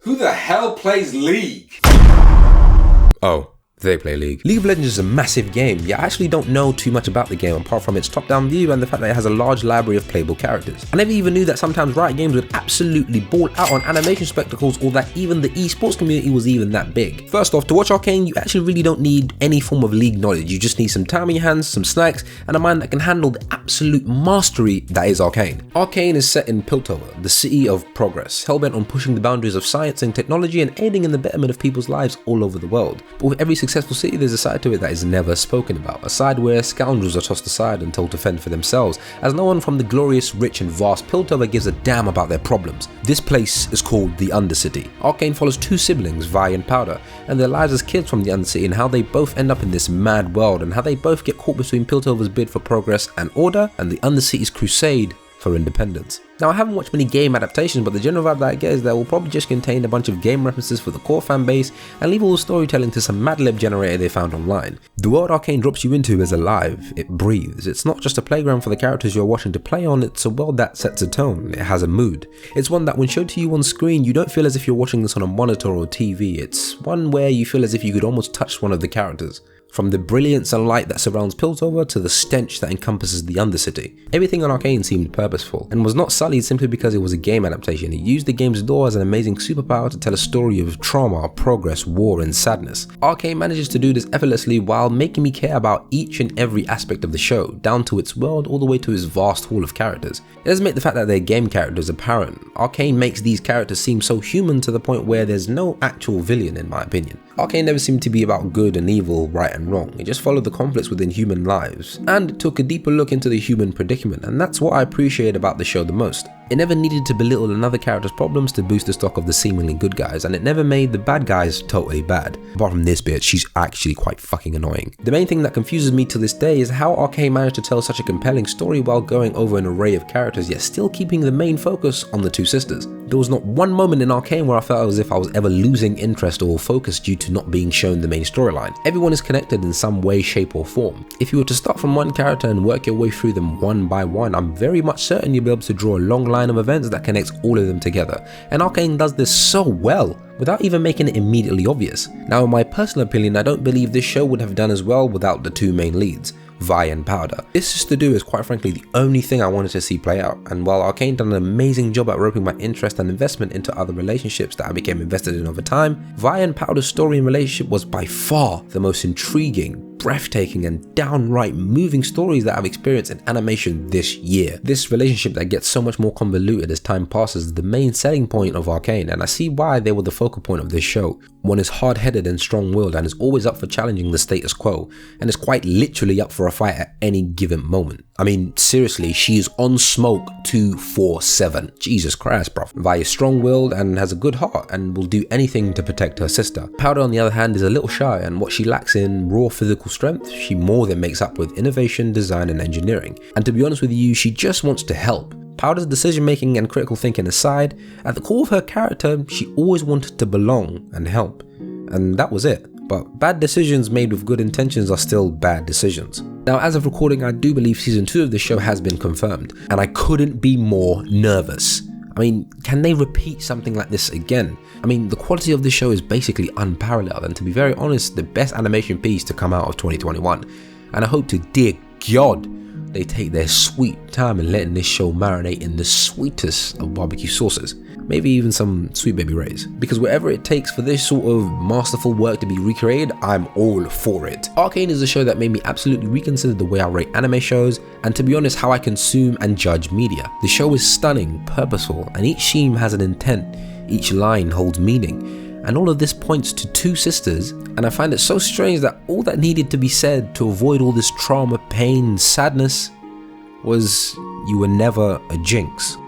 Who the hell plays League? Oh, they play League. League of Legends is a massive game, yet I actually don't know too much about the game apart from its top-down view and the fact that it has a large library of playable characters. I never even knew that sometimes Riot Games would absolutely ball out on animation spectacles, or that even the esports community was even that big. First off, to watch Arcane, you actually really don't need any form of League knowledge. You just need some time in your hands, some snacks, and a mind that can handle the absolute mastery that is Arcane. Arcane is set in Piltover, the city of progress, hellbent on pushing the boundaries of science and technology and aiding in the betterment of people's lives all over the world. But with every successful city, there's a side to it that is never spoken about, a side where scoundrels are tossed aside and told to fend for themselves, as no one from the glorious, rich and vast Piltover gives a damn about their problems. This place is called the Undercity. Arcane follows two siblings, Vi and Powder, and their lives as kids from the Undercity, and how they both end up in this mad world, and how they both get caught between Piltover's bid for progress and order, and the Undercity's crusade for independence. Now, I haven't watched many game adaptations, but the general vibe that I get is that will probably just contain a bunch of game references for the core fan base and leave all the storytelling to some Mad Lib generator they found online. The world Arcane drops you into is alive, it breathes. It's not just a playground for the characters you're watching to play on, it's a world that sets a tone, it has a mood. It's one that when showed to you on screen, you don't feel as if you're watching this on a monitor or TV. It's one where you feel as if you could almost touch one of the characters. From the brilliance and light that surrounds Piltover to the stench that encompasses the Undercity. Everything on Arcane seemed purposeful, and was not sullied simply because it was a game adaptation. It used the game's lore as an amazing superpower to tell a story of trauma, progress, war, and sadness. Arcane manages to do this effortlessly while making me care about each and every aspect of the show, down to its world all the way to its vast haul of characters. It doesn't make the fact that they're game characters apparent. Arcane makes these characters seem so human to the point where there's no actual villain, in my opinion. Arcane never seemed to be about good and evil, right and wrong. It just followed the conflicts within human lives, and took a deeper look into the human predicament, and that's what I appreciate about the show the most. It never needed to belittle another character's problems to boost the stock of the seemingly good guys, and it never made the bad guys totally bad. Apart from this bit, she's actually quite fucking annoying. The main thing that confuses me to this day is how Arcane managed to tell such a compelling story while going over an array of characters, yet still keeping the main focus on the two sisters. There was not one moment in Arcane where I felt as if I was ever losing interest or focus due to not being shown the main storyline. Everyone is connected in some way, shape or form. If you were to start from one character and work your way through them one by one, I'm very much certain you'll be able to draw a long line of events that connects all of them together, and Arcane does this so well without even making it immediately obvious. Now, in my personal opinion, I don't believe this show would have done as well without the two main leads, Vi and Powder. This Sister Do is quite frankly the only thing I wanted to see play out, and while Arcane done an amazing job at roping my interest and investment into other relationships that I became invested in over time, Vi and Powder's story and relationship was by far the most intriguing, breathtaking and downright moving stories that I've experienced in animation this year. This relationship that gets so much more convoluted as time passes is the main selling point of Arcane, and I see why they were the focal point of this show. One is hard-headed and strong-willed and is always up for challenging the status quo, and is quite literally up for a fight at any given moment. I mean, seriously, she is on smoke 247. Jesus Christ, bruv. Vi is strong-willed and has a good heart and will do anything to protect her sister. Powder, on the other hand, is a little shy, and what she lacks in raw physical strength, she more than makes up with innovation, design and engineering. And to be honest with you, she just wants to help. Powder's decision making and critical thinking aside, at the core of her character, she always wanted to belong and help. And that was it. But bad decisions made with good intentions are still bad decisions. Now, as of recording, I do believe season 2 of the show has been confirmed, and I couldn't be more nervous. I mean, can they repeat something like this again? I mean, the quality of this show is basically unparalleled, and to be very honest, the best animation piece to come out of 2021. And I hope to dear God they take their sweet time in letting this show marinate in the sweetest of barbecue sauces. Maybe even some Sweet Baby Ray's. Because whatever it takes for this sort of masterful work to be recreated, I'm all for it. Arcane is a show that made me absolutely reconsider the way I rate anime shows, and to be honest, how I consume and judge media. The show is stunning, purposeful, and each scene has an intent. Each line holds meaning. And all of this points to two sisters, and I find it so strange that all that needed to be said to avoid all this trauma, pain, sadness was, you were never a jinx.